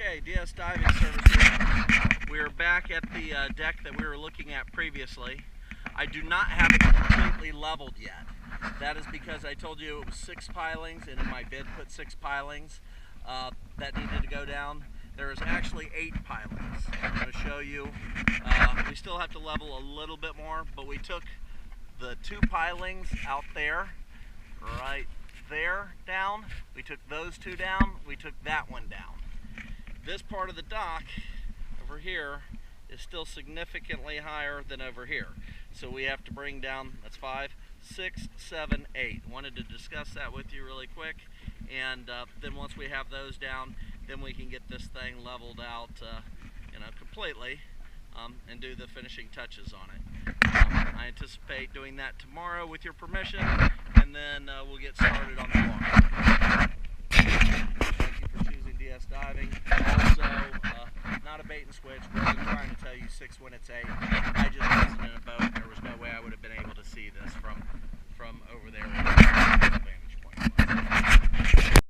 Okay, DS Diving Service here. We are back at the deck that we were looking at previously. I do not have it completely leveled yet. That is because I told you it was 6 pilings, and in my bid put 6 pilings that needed to go down. There is actually 8 pilings. I'm going to show you. We still have to level a little bit more, but we took the 2 pilings out there, right there, down. We took those 2 down. We took that one down. This part of the dock over here is still significantly higher than over here. So we have to bring down, that's 5, 6, 7, 8. Wanted to discuss that with you really quick. And then once we have those down, then we can get this thing leveled out completely and do the finishing touches on it. I anticipate doing that tomorrow with your permission, and then we'll get started on the walk. Thank you for choosing DS Diving. Also, not a bait and switch. We're trying to tell you 6 when it's 8. I just